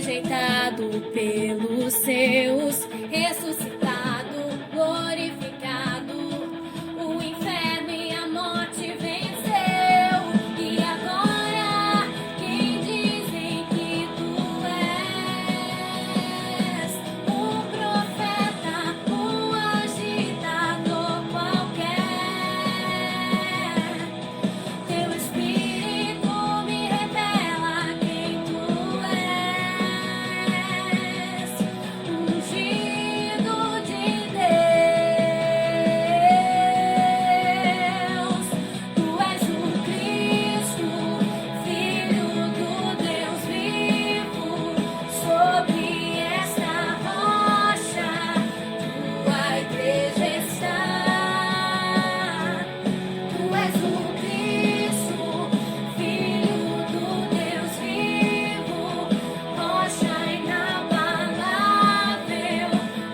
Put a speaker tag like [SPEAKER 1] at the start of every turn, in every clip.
[SPEAKER 1] rejeitado pelos seus, ressuscitado, glorificado, o inferno e a morte venceu. E agora, quem dizem que tu és? Um profeta, um agitador qualquer. Teu Espírito me revela quem tu és, ungido de Deus. Tu és o Cristo, Filho do Deus vivo. Sobre esta rocha, tua igreja está. Tu és o Cristo, Filho do Deus vivo, rocha inabalável,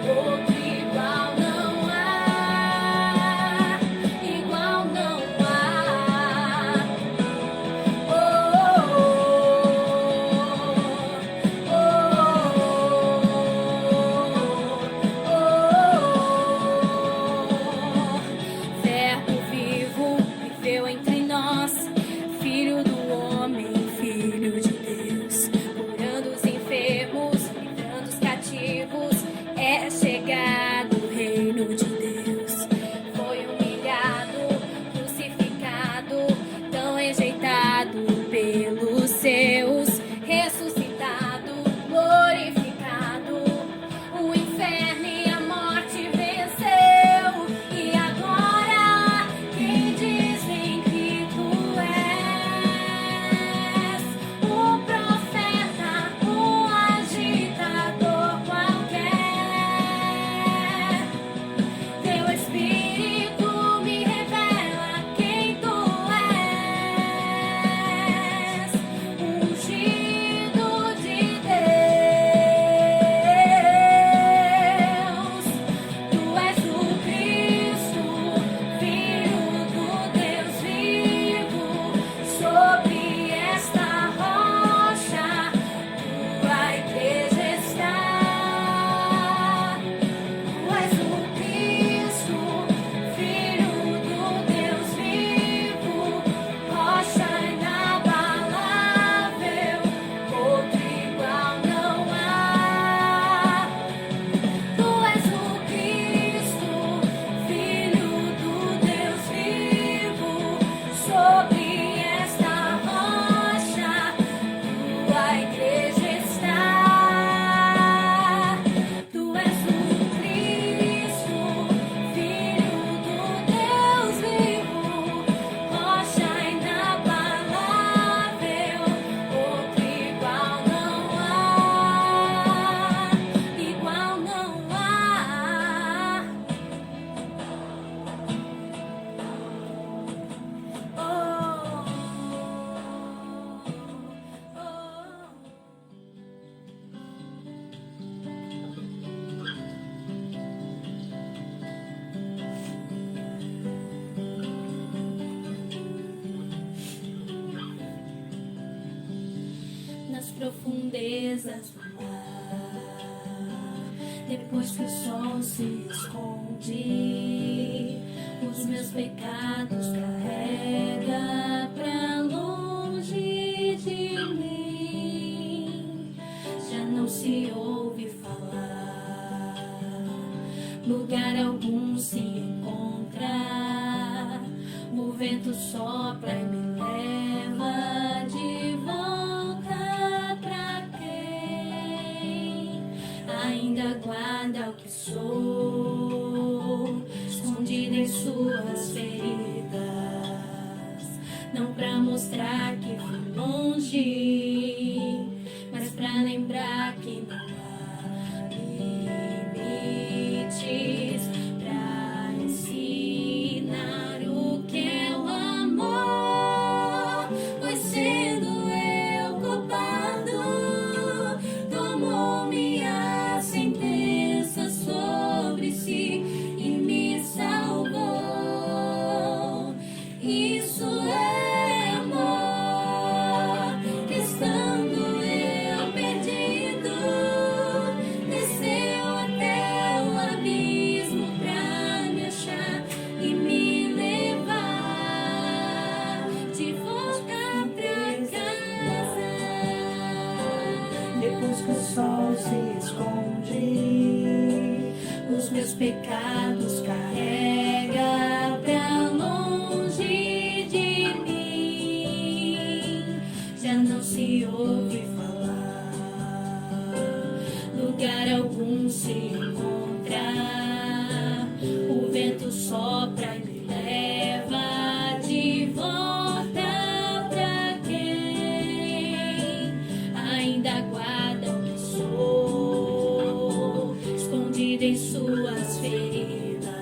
[SPEAKER 1] outro igual não há, igual não há. Oh, Verbo vivo viveu entre nós, Filho do homem, Filho de Deus, curando os enfermos, livrando os cativos. É chegado o reino de Deus. Foi humilhado, crucificado, tão rejeitado pelos seus, ressuscitado, glorificado, o inferno e a morte venceu. E agora, quem dizem que tu és? Um profeta, um agitador qualquer. Teu Espírito me revela quem tu és, ungido de Deus. Tu és o Cristo, Filho do Deus vivo. Sobre esta rocha, tua igreja está. Tu és o Cristo, Filho do Deus vivo, rocha inabalável, outro igual não há. Tu és o Cristo, Filho do Deus vivo, sobre esta rocha, tua igreja está. Tu és o Cristo, Filho do Deus vivo, rocha inabalável, outro igual não há, igual não há. Nas profundezas do mar, depois que o sol se esconde, os meus pecados carrega pra longe de mim. Já não se ouve falar, lugar algum se encontra. O vento sopra e me leva de volta pra quem ainda guarda o que sou, escondido em suas feridas. Não pra mostrar que fui longe, mas pra lembrar que não há limites pra ensinar o que é o amor. Pois sendo eu culpado, tomou minha sentença sobre si e me salvou. Isso é amor. meus pecados carrega pra longe de mim. Já não se ouve falar, lugar algum se encontra. O vento sopra e me leva de volta pra quem ainda guarda o que sou, escondido em suas feridas,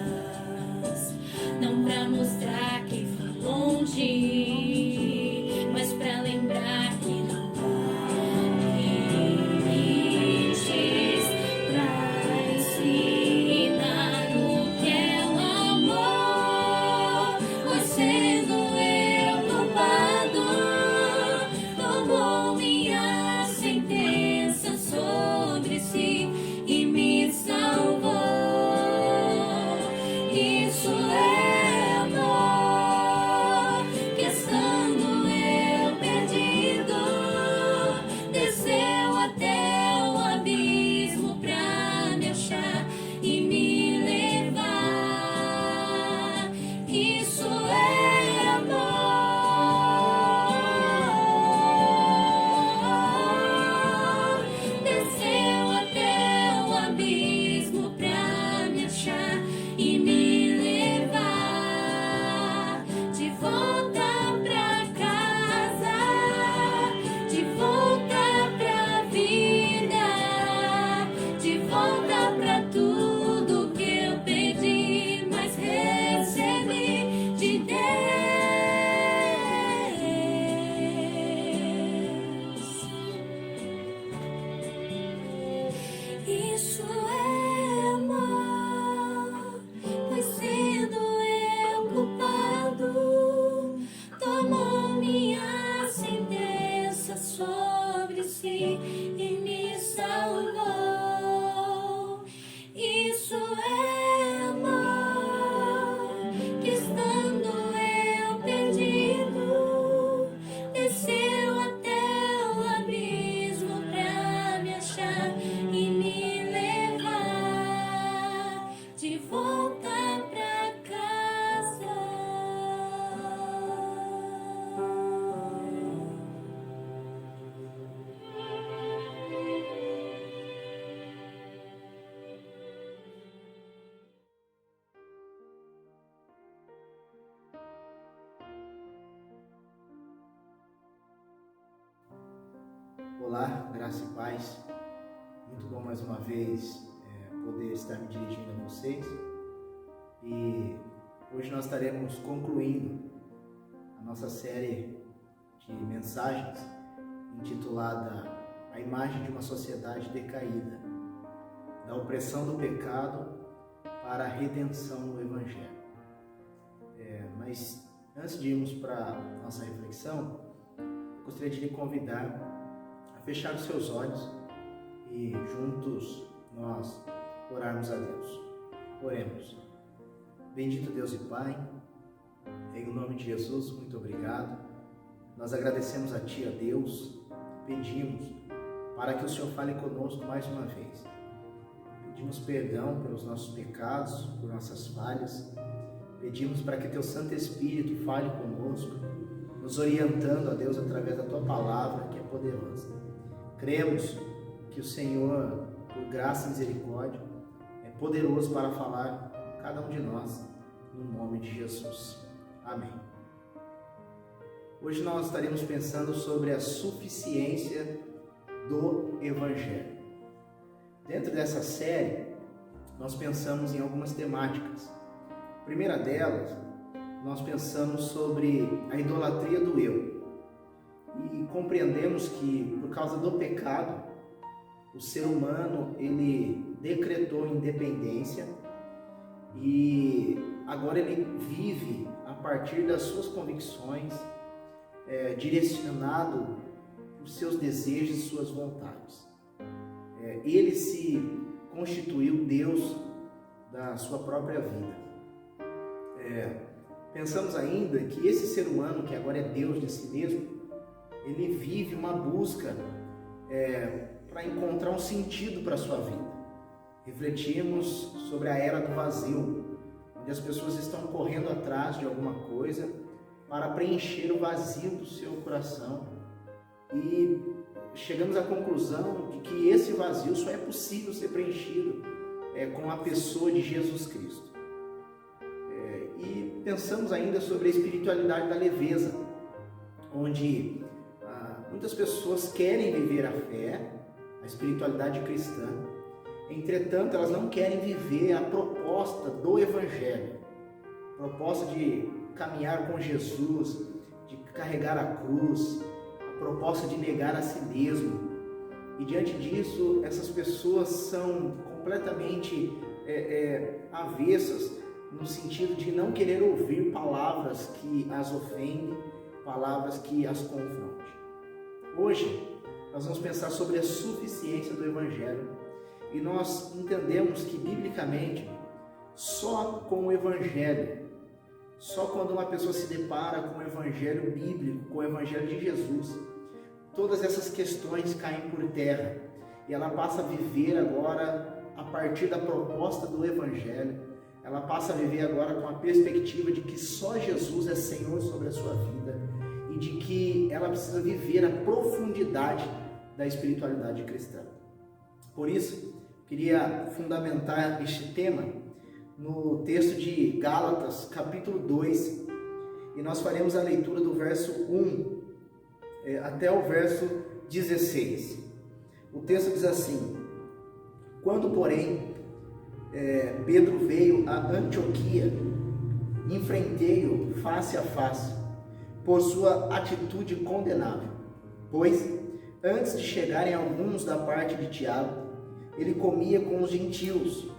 [SPEAKER 1] não pra mostrar que fui longe, mas pra lembrar que não há limites pra ensinar o que é o amor. Pois sendo eu culpado, tomou minha sentença sobre si e me salvou. Isso é amor, que estando eu perdido, desceu até o abismo pra me achar e me levar. Isso é amor, desceu até o abismo pra me achar e me levar de volta pra casa, de volta pra vida, de volta pra tudo que eu pedi, mas recebi de Deus. Isso é amor, pois sendo eu culpado, tomou minha sentença sobre si e me salvou. Isso é amor, que estando eu perdido, desceu até o abismo pra me achar e me levar de volta pra casa.
[SPEAKER 2] Olá, graça e paz. Muito bom mais uma vez poder estar me dirigindo a vocês. E hoje nós estaremos concluindo a nossa série de mensagens intitulada A Imagem de uma Sociedade Decaída, da opressão do pecado para a redenção no Evangelho. Mas antes de irmos para a nossa reflexão, gostaria de lhe convidar a fechar os seus olhos e juntos nós orarmos a Deus. Oremos. Bendito Deus e Pai, em nome de Jesus, muito obrigado. Nós agradecemos a Ti, a Deus, pedimos para que o Senhor fale conosco mais uma vez. Pedimos perdão pelos nossos pecados, por nossas falhas. Pedimos para que Teu Santo Espírito fale conosco, nos orientando, a Deus, através da Tua palavra, que é poderosa. Cremos que o Senhor, por graça e misericórdia, é poderoso para falar a cada um de nós, no nome de Jesus. Amém. Hoje nós estaremos pensando sobre a suficiência do Evangelho. Dentro dessa série, nós pensamos em algumas temáticas. A primeira delas, nós pensamos sobre a idolatria do eu. E compreendemos que, por causa do pecado, o ser humano, ele decretou independência e agora ele vive a partir das suas convicções, direcionado por seus desejos e suas vontades. Ele se constituiu Deus da sua própria vida. Pensamos ainda que esse ser humano, que agora é Deus de si mesmo, ele vive uma busca para encontrar um sentido para a sua vida. refletimos sobre a era do vazio, onde as pessoas estão correndo atrás de alguma coisa para preencher o vazio do seu coração, e chegamos à conclusão de que esse vazio só é possível ser preenchido com a pessoa de Jesus Cristo. E pensamos ainda sobre a espiritualidade da leveza, onde muitas pessoas querem viver a fé, a espiritualidade cristã, entretanto elas não querem viver a proposta do Evangelho, a proposta de caminhar com Jesus, de carregar a cruz, a proposta de negar a si mesmo. E diante disso, essas pessoas são completamente avessas, no sentido de não querer ouvir palavras que as ofendem, palavras que as confrontem. Hoje, nós vamos pensar sobre a suficiência do Evangelho, e nós entendemos que, biblicamente, só com o Evangelho, só quando uma pessoa se depara com o Evangelho bíblico, com o Evangelho de Jesus, todas essas questões caem por terra, e ela passa a viver agora, a partir da proposta do Evangelho, ela passa a viver agora com a perspectiva de que só Jesus é Senhor sobre a sua vida, e de que ela precisa viver a profundidade da espiritualidade cristã. Por isso, queria fundamentar este tema no texto de Gálatas, capítulo 2, e nós faremos a leitura do verso 1 até o verso 16. O texto diz assim: quando, porém, Pedro veio a Antioquia, enfrentei-o face a face, por sua atitude condenável, pois, antes de chegarem alguns da parte de Tiago, ele comia com os gentios.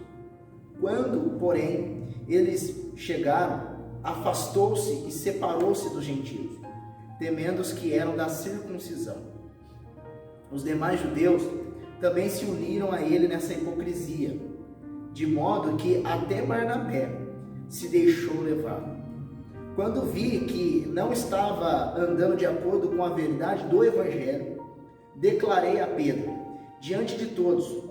[SPEAKER 2] Quando, porém, eles chegaram, afastou-se e separou-se dos gentios, temendo os que eram da circuncisão. Os demais judeus também se uniram a ele nessa hipocrisia, de modo que até Barnabé se deixou levar. Quando vi que não estava andando de acordo com a verdade do Evangelho, declarei a Pedro, diante de todos: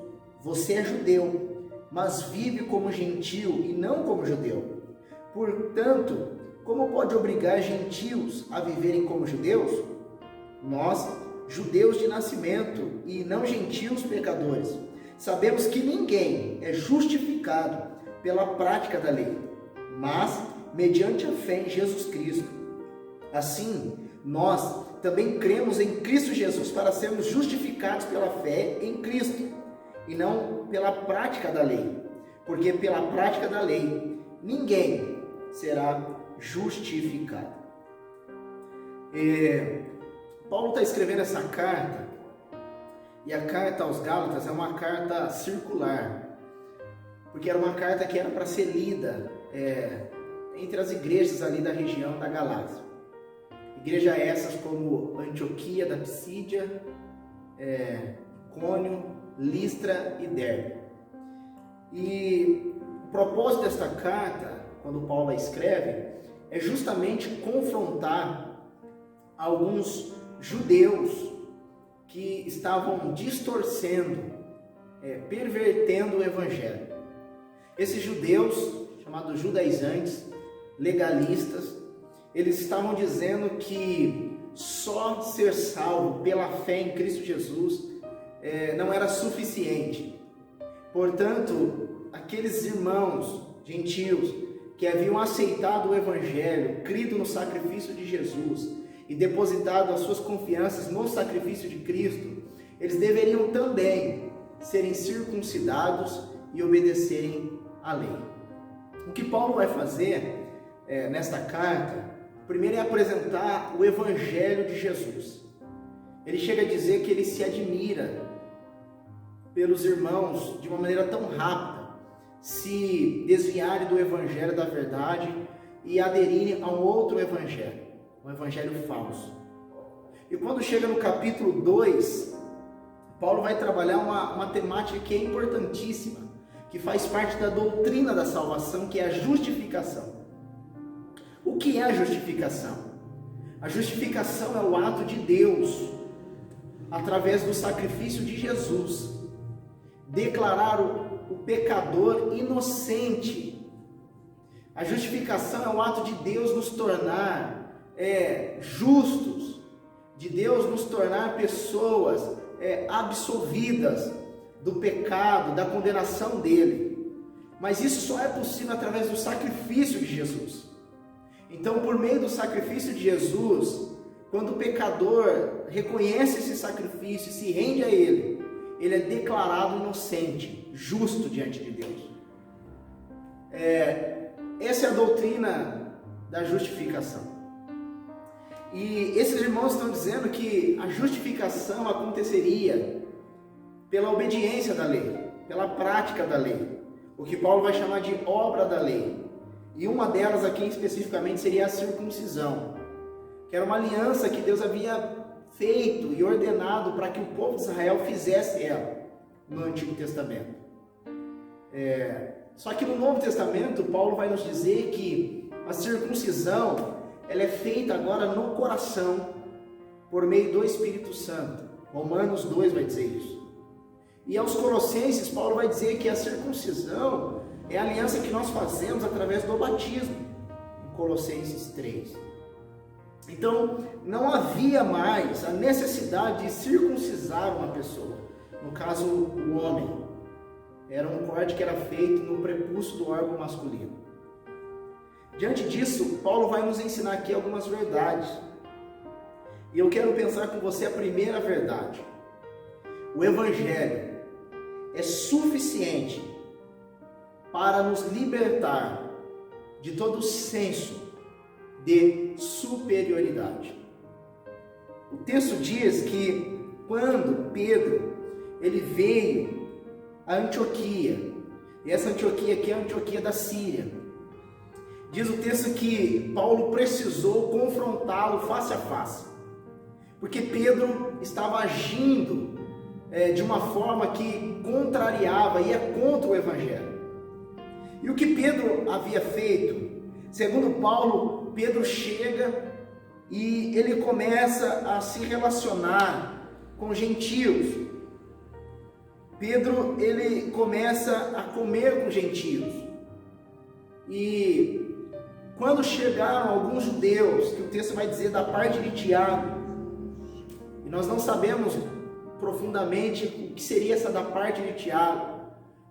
[SPEAKER 2] você é judeu, mas vive como gentil e não como judeu. Portanto, como pode obrigar gentios a viverem como judeus? Nós, judeus de nascimento e não gentios pecadores, sabemos que ninguém é justificado pela prática da lei, mas mediante a fé em Jesus Cristo. Assim, nós também cremos em Cristo Jesus para sermos justificados pela fé em Cristo, e não pela prática da lei, porque pela prática da lei ninguém será justificado. Paulo está escrevendo essa carta, e a carta aos Gálatas é uma carta circular, porque era uma carta que era para ser lida entre as igrejas ali da região da Galácia. Igrejas essas como Antioquia da Psídia, Icônio, Listra e Derbe. E o propósito desta carta, quando Paulo a escreve, é justamente confrontar alguns judeus que estavam distorcendo, pervertendo o Evangelho. Esses judeus, chamados judaizantes, legalistas, eles estavam dizendo que só ser salvo pela fé em Cristo Jesus não era suficiente. Portanto, aqueles irmãos gentios que haviam aceitado o Evangelho, crido no sacrifício de Jesus e depositado as suas confianças no sacrifício de Cristo, eles deveriam também serem circuncidados e obedecerem à lei. O que Paulo vai fazer nesta carta, primeiro é apresentar o Evangelho de Jesus. Ele chega a dizer que ele se admira pelos irmãos de uma maneira tão rápida se desviarem do Evangelho da verdade e aderirem a um outro Evangelho, um Evangelho falso. E quando chega no capítulo 2, Paulo vai trabalhar uma temática que é importantíssima, que faz parte da doutrina da salvação, que é a justificação. O que é a justificação? A justificação é o ato de Deus, através do sacrifício de Jesus, declarar o pecador inocente. A justificação é o ato de Deus nos tornar justos, de Deus nos tornar pessoas absolvidas do pecado, da condenação dele. Mas isso só é possível através do sacrifício de Jesus. Então, por meio do sacrifício de Jesus, quando o pecador reconhece esse sacrifício e se rende a ele é declarado inocente, justo diante de Deus. Essa é a doutrina da justificação. E esses irmãos estão dizendo que a justificação aconteceria pela obediência da lei, pela prática da lei, o que Paulo vai chamar de obra da lei. E uma delas aqui especificamente seria a circuncisão, que era uma aliança que Deus havia feito e ordenado para que o povo de Israel fizesse ela no Antigo Testamento. Só que no Novo Testamento, Paulo vai nos dizer que a circuncisão ela é feita agora no coração, por meio do Espírito Santo. Romanos 2 vai dizer isso. E aos Colossenses, Paulo vai dizer que a circuncisão é a aliança que nós fazemos através do batismo, em Colossenses 3. Então, não havia mais a necessidade de circuncisar uma pessoa, no caso, o homem. Era um corte que era feito no prepúcio do órgão masculino. Diante disso, Paulo vai nos ensinar aqui algumas verdades. E eu quero pensar com você a primeira verdade. O Evangelho é suficiente para nos libertar de todo senso de superioridade. O texto diz que quando Pedro ele veio a Antioquia, e essa Antioquia aqui é a Antioquia da Síria, diz o texto que Paulo precisou confrontá-lo face a face, porque Pedro estava agindo de uma forma que contrariava, ia contra o Evangelho. E o que Pedro havia feito? Segundo Paulo, Pedro chega e ele começa a se relacionar com gentios. Pedro, ele começa a comer com gentios. E quando chegaram alguns judeus, que o texto vai dizer da parte de Tiago, e nós não sabemos profundamente o que seria essa da parte de Tiago,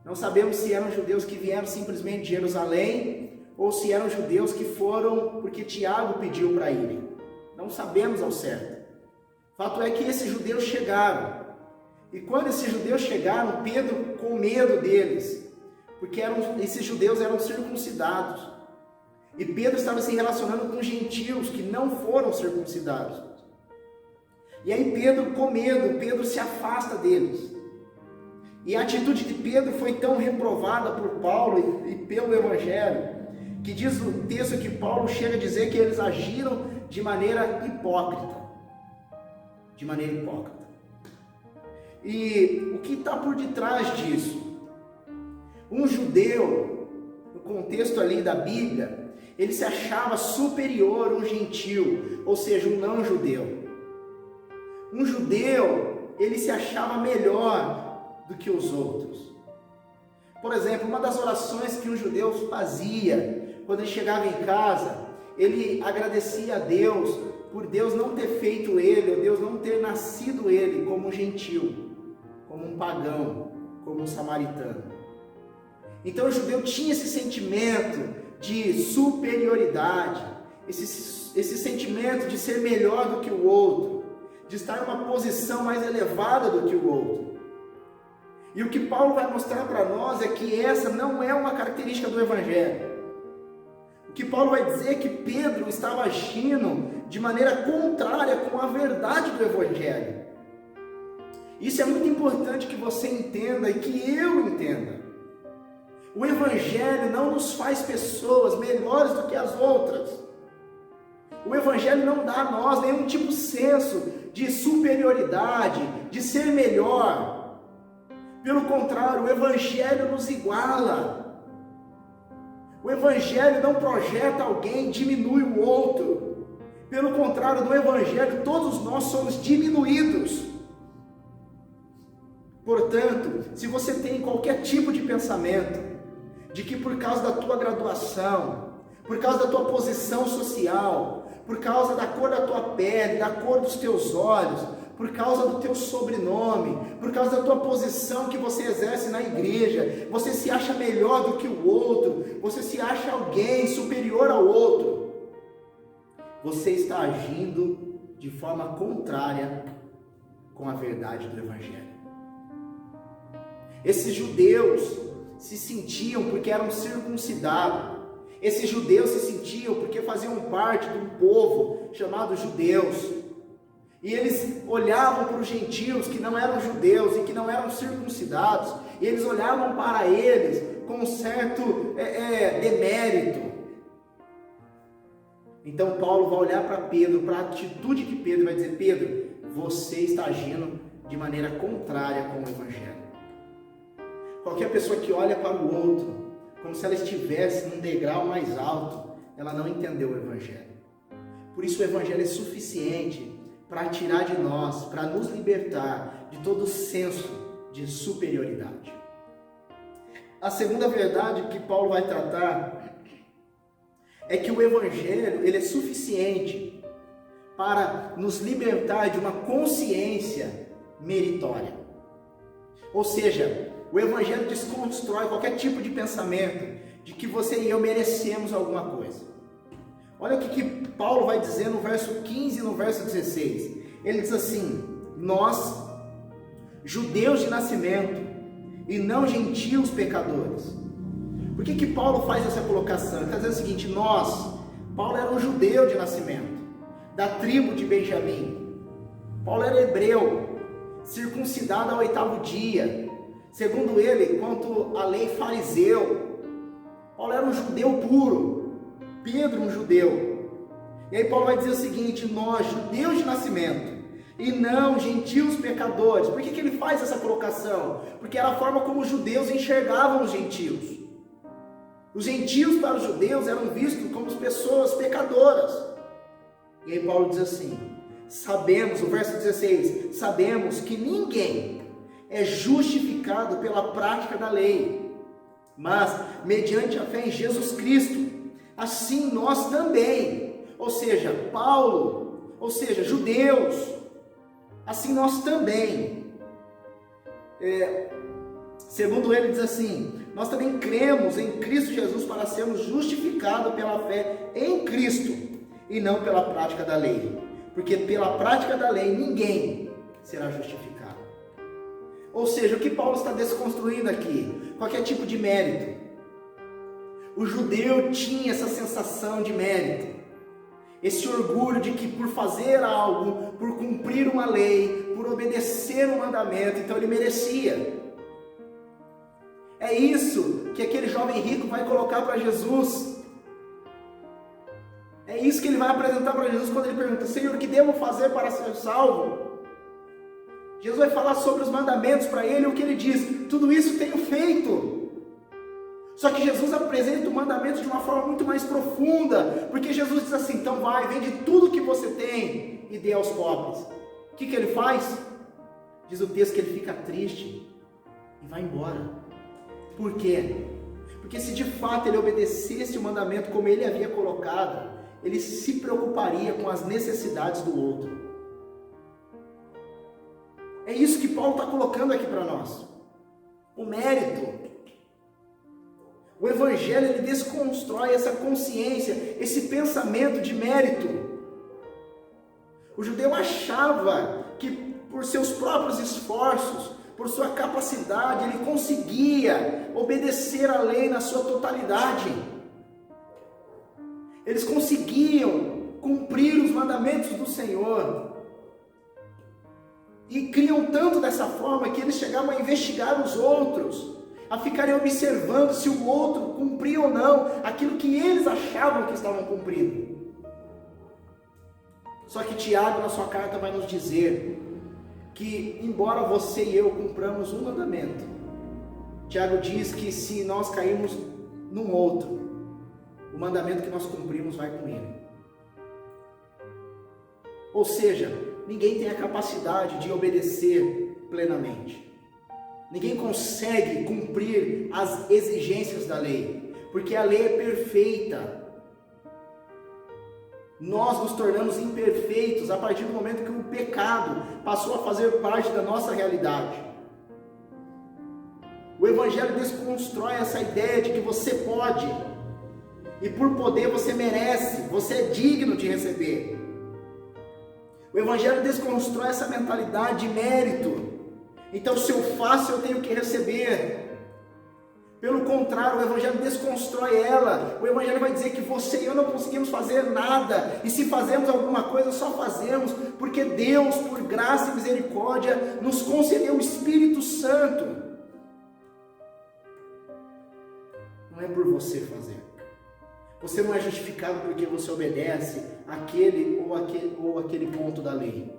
[SPEAKER 2] não sabemos se eram judeus que vieram simplesmente de Jerusalém, ou se eram judeus que foram porque Tiago pediu para irem. Não sabemos ao certo. Fato é que esses judeus chegaram. E quando esses judeus chegaram, Pedro, com medo deles, porque esses judeus eram circuncidados. E Pedro estava se relacionando com gentios que não foram circuncidados. E aí Pedro, com medo, Pedro se afasta deles. E a atitude de Pedro foi tão reprovada por Paulo e pelo Evangelho, que diz o texto que Paulo chega a dizer que eles agiram de maneira hipócrita. De maneira hipócrita. E o que está por detrás disso? Um judeu, no contexto ali da Bíblia, ele se achava superior a um gentio, ou seja, um não judeu. Um judeu, ele se achava melhor do que os outros. Por exemplo, uma das orações que um judeu fazia quando ele chegava em casa, ele agradecia a Deus por Deus não ter feito ele, ou Deus não ter nascido ele como um gentil, como um pagão, como um samaritano. Então o judeu tinha esse sentimento de superioridade, esse sentimento de ser melhor do que o outro, de estar em uma posição mais elevada do que o outro. E o que Paulo vai mostrar para nós é que essa não é uma característica do Evangelho. O que Paulo vai dizer é que Pedro estava agindo de maneira contrária com a verdade do Evangelho. Isso é muito importante que você entenda e que eu entenda. O Evangelho não nos faz pessoas melhores do que as outras. O Evangelho não dá a nós nenhum tipo de senso de superioridade, de ser melhor. Pelo contrário, o Evangelho nos iguala. O Evangelho não projeta alguém, diminui o outro. Pelo contrário, no Evangelho todos nós somos diminuídos. Portanto, se você tem qualquer tipo de pensamento de que por causa da tua graduação, por causa da tua posição social, por causa da cor da tua pele, da cor dos teus olhos, por causa do teu sobrenome, por causa da tua posição que você exerce na igreja, você se acha melhor do que o outro, você se acha alguém superior ao outro, você está agindo de forma contrária com a verdade do Evangelho. Esses judeus se sentiam porque eram circuncidados. Esses judeus se sentiam porque faziam parte de um povo chamado judeus. E eles olhavam para os gentios que não eram judeus e que não eram circuncidados. E eles olhavam para eles com um certo demérito. Então Paulo vai olhar para Pedro, para a atitude de Pedro, e vai dizer: Pedro, você está agindo de maneira contrária com o Evangelho. Qualquer pessoa que olha para o outro como se ela estivesse num degrau mais alto, ela não entendeu o Evangelho. Por isso o Evangelho é suficiente para tirar de nós, para nos libertar de todo senso de superioridade. A segunda verdade que Paulo vai tratar é que o Evangelho ele é suficiente para nos libertar de uma consciência meritória. Ou seja, o Evangelho desconstrói qualquer tipo de pensamento de que você e eu merecemos alguma coisa. Olha o que Paulo vai dizer no verso 15 e no verso 16. Ele diz assim: nós, judeus de nascimento, e não gentios pecadores. Por que Paulo faz essa colocação? Ele está dizendo o seguinte: Paulo era um judeu de nascimento, da tribo de Benjamim. Paulo era hebreu, circuncidado ao 8º dia. Segundo ele, quanto à lei fariseu. Paulo era um judeu puro, Pedro um judeu. E aí Paulo vai dizer o seguinte: nós, judeus de nascimento, e não gentios pecadores. Por que ele faz essa colocação? Porque era a forma como os judeus enxergavam os gentios. Os gentios para os judeus eram vistos como pessoas pecadoras. E aí Paulo diz assim: sabemos, o verso 16, sabemos que ninguém é justificado pela prática da lei, mas mediante a fé em Jesus Cristo. Assim nós também, ou seja, Paulo, ou seja, judeus, assim nós também, segundo ele diz assim: nós também cremos em Cristo Jesus para sermos justificados pela fé em Cristo e não pela prática da lei, porque pela prática da lei ninguém será justificado. Ou seja, o que Paulo está desconstruindo aqui? Qualquer tipo de mérito. O judeu tinha essa sensação de mérito, esse orgulho de que por fazer algo, por cumprir uma lei, por obedecer um mandamento, então ele merecia. É isso que aquele jovem rico vai colocar para Jesus. É isso que ele vai apresentar para Jesus quando ele pergunta: Senhor, o que devo fazer para ser salvo? Jesus vai falar sobre os mandamentos para ele, o que ele diz: tudo isso tenho feito. Só que Jesus apresenta o mandamento de uma forma muito mais profunda, porque Jesus diz assim: então vai, vende tudo que você tem e dê aos pobres. O que ele faz? Diz o texto que ele fica triste e vai embora. Por quê? Porque se de fato ele obedecesse o mandamento como ele havia colocado, ele se preocuparia com as necessidades do outro. É isso que Paulo está colocando aqui para nós. O mérito. O Evangelho ele desconstrói essa consciência, esse pensamento de mérito. O judeu achava que por seus próprios esforços, por sua capacidade, ele conseguia obedecer a lei na sua totalidade. Eles conseguiam cumprir os mandamentos do Senhor. E criam tanto dessa forma que eles chegavam a investigar os outros, a ficarem observando se o outro cumpria ou não aquilo que eles achavam que estavam cumprindo. Só que Tiago, na sua carta, vai nos dizer que, embora você e eu cumpramos um mandamento, Tiago diz que se nós cairmos num outro, o mandamento que nós cumprimos vai com ele. Ou seja, ninguém tem a capacidade de obedecer plenamente. Ninguém consegue cumprir as exigências da lei, porque a lei é perfeita. Nós nos tornamos imperfeitos a partir do momento que o pecado passou a fazer parte da nossa realidade. O Evangelho desconstrói essa ideia de que você pode, e por poder você merece, você é digno de receber. O Evangelho desconstrói essa mentalidade de mérito. Então, se eu faço, eu tenho que receber. Pelo contrário, o Evangelho desconstrói ela. O Evangelho vai dizer que você e eu não conseguimos fazer nada. E se fazemos alguma coisa, só fazemos porque Deus, por graça e misericórdia, nos concedeu o Espírito Santo. Não é por você fazer. Você não é justificado porque você obedece aquele ou aquele ponto da lei.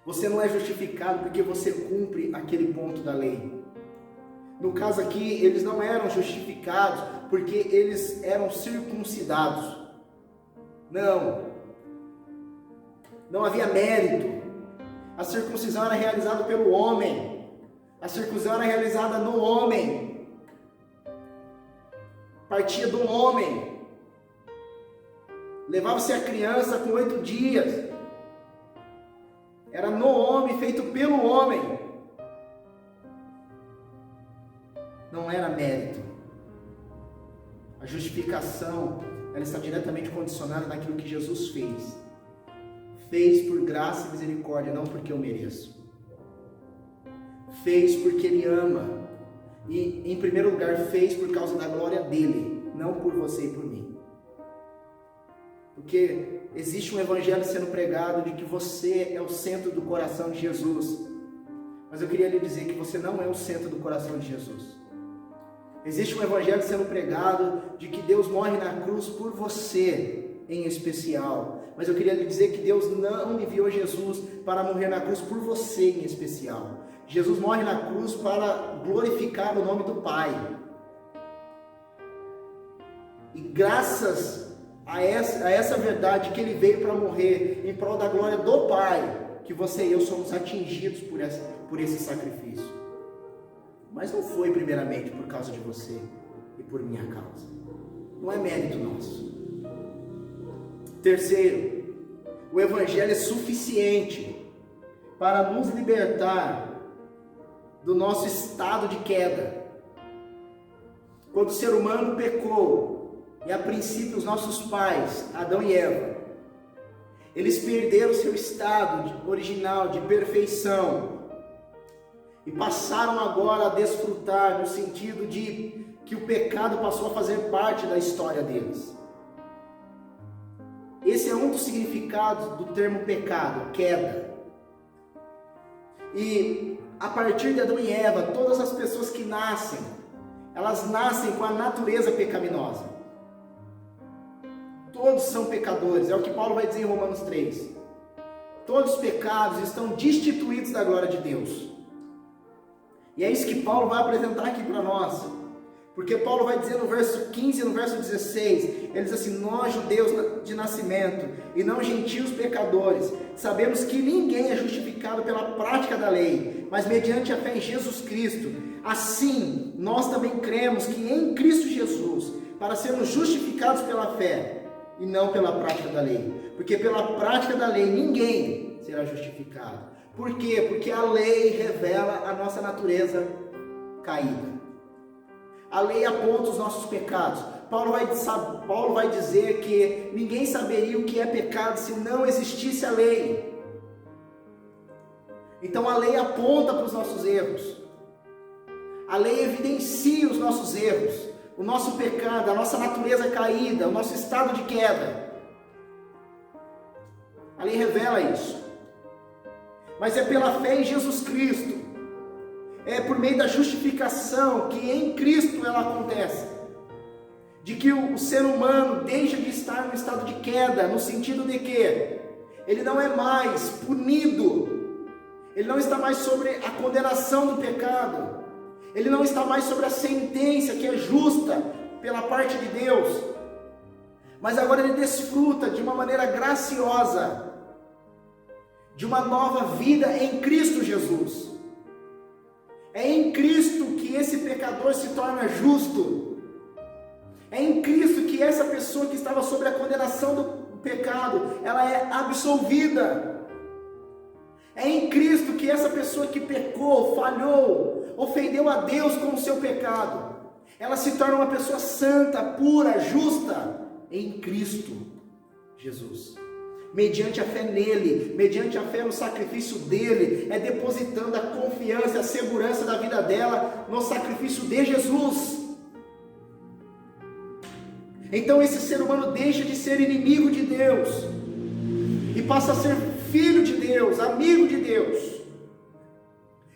[SPEAKER 2] Você não é justificado porque você cumpre aquele ponto da lei. No caso aqui, eles não eram justificados porque eles eram circuncidados. Não havia mérito. A circuncisão era realizada pelo homem. A circuncisão era realizada no homem. Partia do homem. Levava-se a criança com 8 dias. Era no homem, feito pelo homem. Não era mérito. A justificação, ela está diretamente condicionada naquilo que Jesus fez. Fez por graça e misericórdia, não porque eu mereço. Fez porque Ele ama. E, em primeiro lugar, fez por causa da glória dEle, não por você e por mim. Porque existe um evangelho sendo pregado de que você é o centro do coração de Jesus. Mas eu queria lhe dizer que você não é o centro do coração de Jesus. Existe um evangelho sendo pregado de que Deus morre na cruz por você em especial. Mas eu queria lhe dizer que Deus não enviou Jesus para morrer na cruz por você em especial. Jesus morre na cruz para glorificar o nome do Pai. E graças a essa verdade que Ele veio para morrer em prol da glória do Pai, que você e eu somos atingidos por esse sacrifício. Mas não foi primeiramente por causa de você e por minha causa. Não é mérito nosso. Terceiro, o Evangelho é suficiente para nos libertar do nosso estado de queda. Quando o ser humano pecou, e a princípio os nossos pais, Adão e Eva, eles perderam seu estado original de perfeição, e passaram agora a desfrutar no sentido de que o pecado passou a fazer parte da história deles. Esse é um dos significados do termo pecado, queda. E a partir de Adão e Eva, todas as pessoas que nascem, elas nascem com a natureza pecaminosa. Todos são pecadores, é o que Paulo vai dizer em Romanos 3. Todos os pecados estão destituídos da glória de Deus. E é isso que Paulo vai apresentar aqui para nós. Porque Paulo vai dizer no verso 15 e no verso 16, ele diz assim: nós judeus de nascimento e não gentios pecadores, sabemos que ninguém é justificado pela prática da lei, mas mediante a fé em Jesus Cristo. Assim, nós também cremos que em Cristo Jesus, para sermos justificados pela fé e não pela prática da lei. Porque pela prática da lei ninguém será justificado. Por quê? Porque a lei revela a nossa natureza caída. A lei aponta os nossos pecados. Paulo vai dizer que ninguém saberia o que é pecado se não existisse a lei. Então a lei aponta para os nossos erros. A lei evidencia os nossos erros, o nosso pecado, a nossa natureza caída, o nosso estado de queda. A lei revela isso. Mas é pela fé em Jesus Cristo, é por meio da justificação que em Cristo ela acontece, de que o ser humano deixa de estar no estado de queda, no sentido de que ele não é mais punido, ele não está mais sobre a condenação do pecado, ele não está mais sobre a sentença que é justa pela parte de Deus, mas agora ele desfruta de uma maneira graciosa de uma nova vida em Cristo Jesus. É Cristo que esse pecador se torna justo. É em Cristo que essa pessoa que estava sob a condenação do pecado, ela é absolvida. É em Cristo que essa pessoa que pecou, falhou, ofendeu a Deus com o seu pecado, ela se torna uma pessoa santa, pura, justa, em Cristo Jesus. Mediante a fé nele, mediante a fé no sacrifício dele, é depositando a confiança, a segurança da vida dela no sacrifício de Jesus. Então esse ser humano deixa de ser inimigo de Deus e passa a ser filho de Deus, amigo de Deus.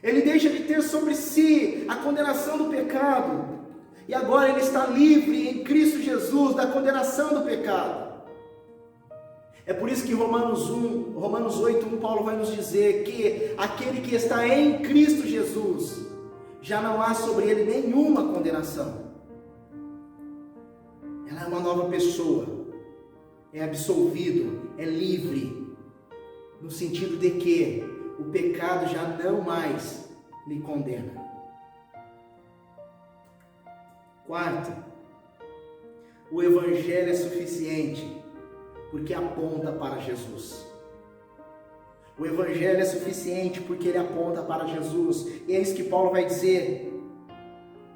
[SPEAKER 2] Ele deixa de ter sobre si a condenação do pecado e agora ele está livre em Cristo Jesus da condenação do pecado. É por isso que em Romanos 8:1, Paulo vai nos dizer que aquele que está em Cristo Jesus, já não há sobre ele nenhuma condenação. Ela é uma nova pessoa, é absolvido, é livre, no sentido de que o pecado já não mais lhe condena. Quarto, o Evangelho é suficiente porque aponta para Jesus. O Evangelho é suficiente porque ele aponta para Jesus. E é isso que Paulo vai dizer.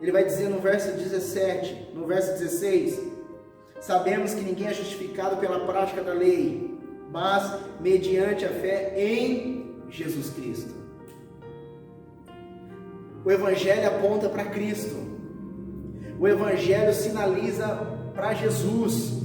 [SPEAKER 2] Ele vai dizer no verso 17, no verso 16: sabemos que ninguém é justificado pela prática da lei, mas mediante a fé em Jesus Cristo. O Evangelho aponta para Cristo. O Evangelho sinaliza para Jesus.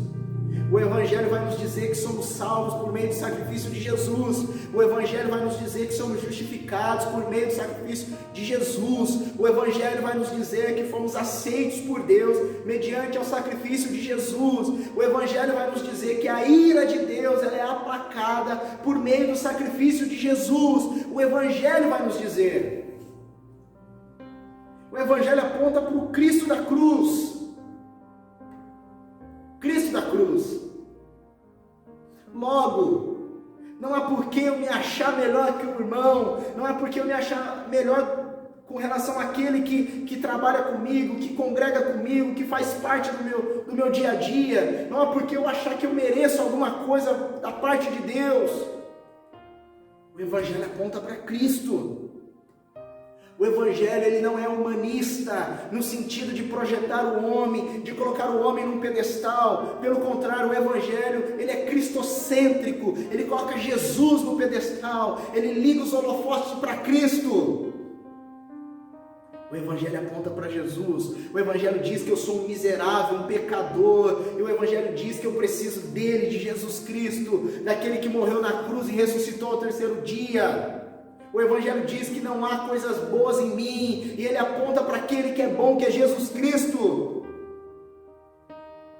[SPEAKER 2] O Evangelho vai nos dizer que somos salvos por meio do sacrifício de Jesus. O Evangelho vai nos dizer que somos justificados por meio do sacrifício de Jesus. O Evangelho vai nos dizer que fomos aceitos por Deus mediante ao sacrifício de Jesus. O Evangelho vai nos dizer que a ira de Deus ela é aplacada por meio do sacrifício de Jesus. O Evangelho vai nos dizer. O Evangelho aponta para o Cristo da cruz. Cristo da cruz. Logo, não é porque eu me achar melhor que o irmão, não é porque eu me achar melhor com relação àquele que trabalha comigo, que congrega comigo, que faz parte do meu dia a dia, não é porque eu achar que eu mereço alguma coisa da parte de Deus. O Evangelho aponta para Cristo. O Evangelho ele não é humanista, no sentido de projetar o homem, de colocar o homem num pedestal. Pelo contrário, o Evangelho ele é cristocêntrico, ele coloca Jesus no pedestal, ele liga os holofotes para Cristo. O Evangelho aponta para Jesus. O Evangelho diz que eu sou um miserável, um pecador. E o Evangelho diz que eu preciso dele, de Jesus Cristo, daquele que morreu na cruz e ressuscitou ao terceiro dia. O Evangelho diz que não há coisas boas em mim, e ele aponta para aquele que é bom, que é Jesus Cristo.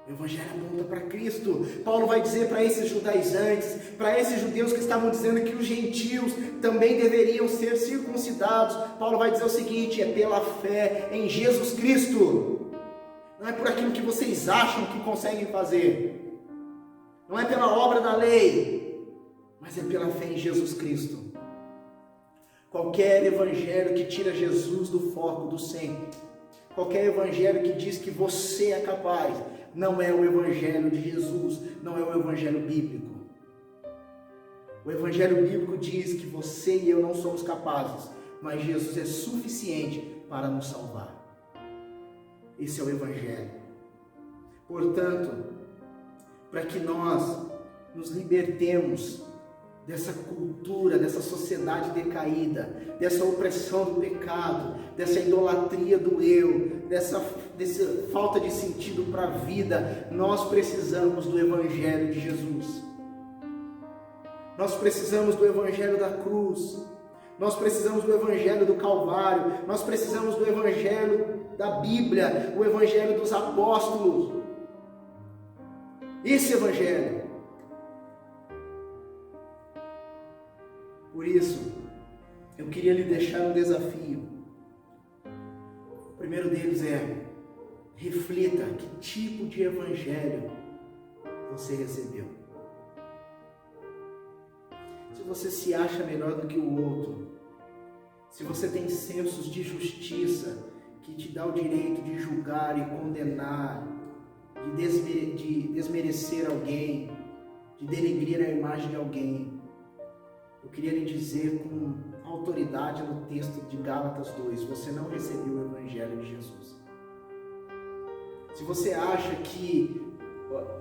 [SPEAKER 2] O Evangelho aponta para Cristo. Paulo vai dizer para esses judaizantes, para esses judeus que estavam dizendo que os gentios também deveriam ser circuncidados, Paulo vai dizer o seguinte: é pela fé em Jesus Cristo. Não é por aquilo que vocês acham que conseguem fazer, não é pela obra da lei, mas é pela fé em Jesus Cristo. Qualquer evangelho que tira Jesus do foco, do centro, qualquer evangelho que diz que você é capaz, não é o evangelho de Jesus, não é o evangelho bíblico. O evangelho bíblico diz que você e eu não somos capazes, mas Jesus é suficiente para nos salvar. Esse é o evangelho. Portanto, para que nós nos libertemos dessa cultura, dessa sociedade decaída, dessa opressão do pecado, dessa idolatria do eu, dessa falta de sentido para a vida, nós precisamos do Evangelho de Jesus. Nós precisamos do Evangelho da cruz, nós precisamos do Evangelho do Calvário, nós precisamos do Evangelho da Bíblia, o Evangelho dos apóstolos. Esse Evangelho. Por isso, eu queria lhe deixar um desafio. O primeiro deles é: reflita que tipo de evangelho você recebeu. Se você se acha melhor do que o outro, se você tem sensos de justiça que te dá o direito de julgar e condenar, de desmerecer alguém, de denegrir a imagem de alguém, eu queria lhe dizer com autoridade no texto de Gálatas 2, você não recebeu o Evangelho de Jesus. Se você acha que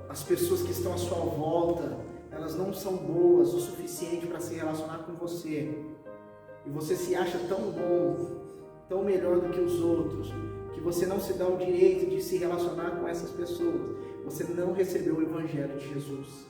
[SPEAKER 2] as pessoas que estão à sua volta, elas não são boas o suficiente para se relacionar com você, e você se acha tão bom, tão melhor do que os outros, que você não se dá o direito de se relacionar com essas pessoas, você não recebeu o Evangelho de Jesus.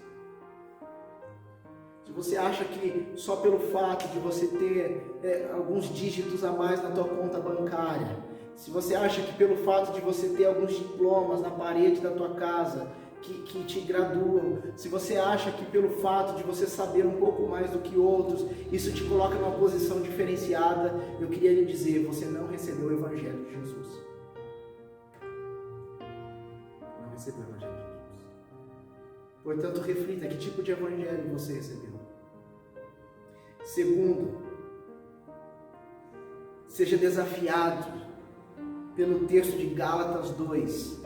[SPEAKER 2] Se você acha que só pelo fato de você ter alguns dígitos a mais na tua conta bancária, se você acha que pelo fato de você ter alguns diplomas na parede da tua casa que te graduam, se você acha que pelo fato de você saber um pouco mais do que outros, isso te coloca numa posição diferenciada, eu queria lhe dizer, você não recebeu o Evangelho de Jesus. Não recebeu o Evangelho de Jesus. Portanto, reflita, que tipo de Evangelho você recebeu? Segundo, seja desafiado pelo texto de Gálatas 2,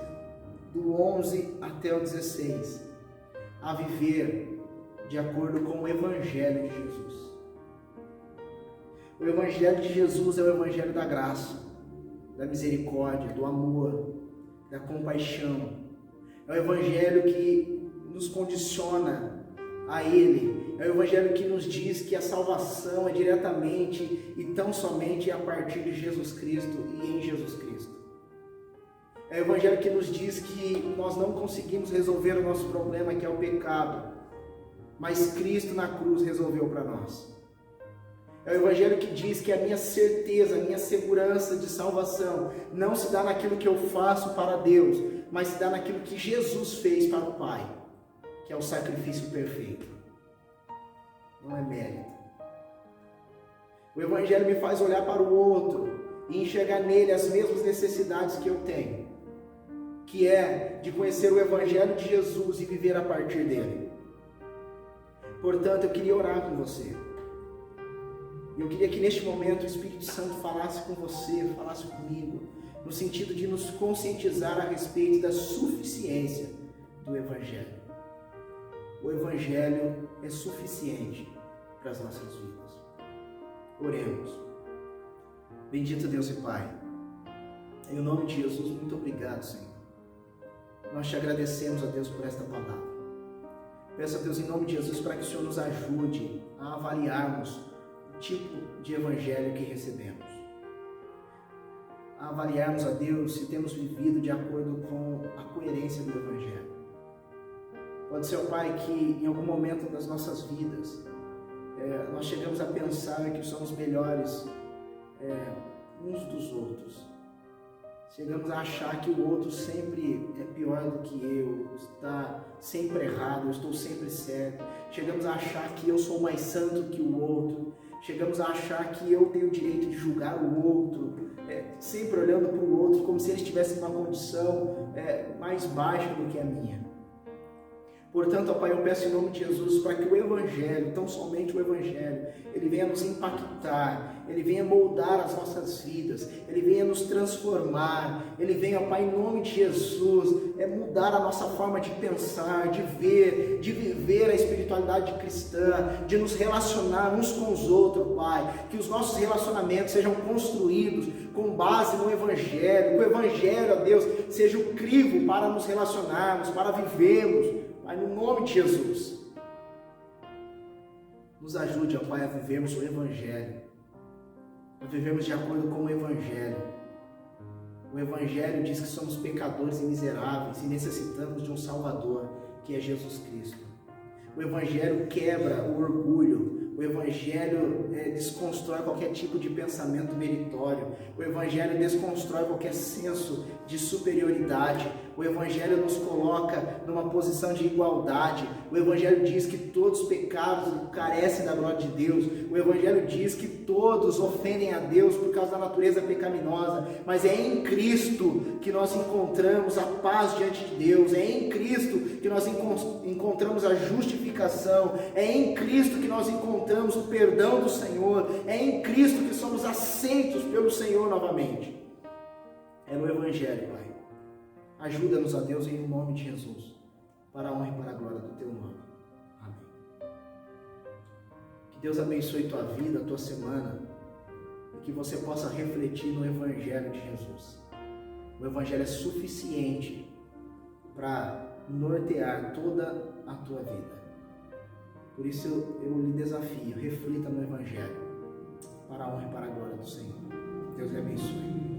[SPEAKER 2] do 11 até o 16, a viver de acordo com o Evangelho de Jesus. O Evangelho de Jesus é o Evangelho da graça, da misericórdia, do amor, da compaixão. É o Evangelho que nos condiciona a Ele. É o Evangelho que nos diz que a salvação é diretamente e tão somente a partir de Jesus Cristo e em Jesus Cristo. É o Evangelho que nos diz que nós não conseguimos resolver o nosso problema, que é o pecado, mas Cristo na cruz resolveu para nós. É o Evangelho que diz que a minha certeza, a minha segurança de salvação não se dá naquilo que eu faço para Deus, mas se dá naquilo que Jesus fez para o Pai, que é o sacrifício perfeito. Não é mérito. O Evangelho me faz olhar para o outro e enxergar nele as mesmas necessidades que eu tenho, que é de conhecer o Evangelho de Jesus e viver a partir dele. Portanto, eu queria orar com você. Eu queria que neste momento o Espírito Santo falasse com você, falasse comigo, no sentido de nos conscientizar a respeito da suficiência do Evangelho. O Evangelho é suficiente para as nossas vidas. Oremos. Bendito Deus e Pai, em nome de Jesus, muito obrigado, Senhor. Nós te agradecemos, a Deus, por esta palavra. Peço a Deus, em nome de Jesus, para que o Senhor nos ajude a avaliarmos o tipo de evangelho que recebemos. A avaliarmos, a Deus, se temos vivido de acordo com a coerência do evangelho. Pode ser, ó Pai, que em algum momento das nossas vidas nós chegamos a pensar que somos melhores uns dos outros. Chegamos a achar que o outro sempre é pior do que eu, está sempre errado, eu estou sempre certo. Chegamos a achar que eu sou mais santo que o outro. Chegamos a achar que eu tenho o direito de julgar o outro, sempre olhando para o outro como se ele estivesse numa condição mais baixa do que a minha. Portanto, ó Pai, eu peço em nome de Jesus para que o Evangelho, tão somente o Evangelho, ele venha nos impactar, ele venha moldar as nossas vidas, ele venha nos transformar, ele venha, ó Pai, em nome de Jesus, mudar a nossa forma de pensar, de ver, de viver a espiritualidade cristã, de nos relacionar uns com os outros, Pai, que os nossos relacionamentos sejam construídos com base no Evangelho, que o Evangelho, ó Deus, seja o crivo para nos relacionarmos, para vivermos, Pai, no nome de Jesus, nos ajude, ó Pai, a vivermos o Evangelho, a vivermos de acordo com o Evangelho. O Evangelho diz que somos pecadores e miseráveis e necessitamos de um Salvador, que é Jesus Cristo. O Evangelho quebra o orgulho, o Evangelho desconstrói qualquer tipo de pensamento meritório, o Evangelho desconstrói qualquer senso de superioridade, O Evangelho nos coloca numa posição de igualdade. O Evangelho diz que todos os pecados carecem da glória de Deus. O Evangelho diz que todos ofendem a Deus por causa da natureza pecaminosa. Mas é em Cristo que nós encontramos a paz diante de Deus. É em Cristo que nós encontramos a justificação. É em Cristo que nós encontramos o perdão do Senhor. É em Cristo que somos aceitos pelo Senhor novamente. É no Evangelho, Pai. Ajuda-nos, a Deus, em nome de Jesus, para a honra e para a glória do Teu nome. Amém. Que Deus abençoe tua vida, tua semana, e que você possa refletir no Evangelho de Jesus. O Evangelho é suficiente para nortear toda a tua vida. Por isso eu lhe desafio, reflita no Evangelho, para a honra e para a glória do Senhor. Deus lhe abençoe.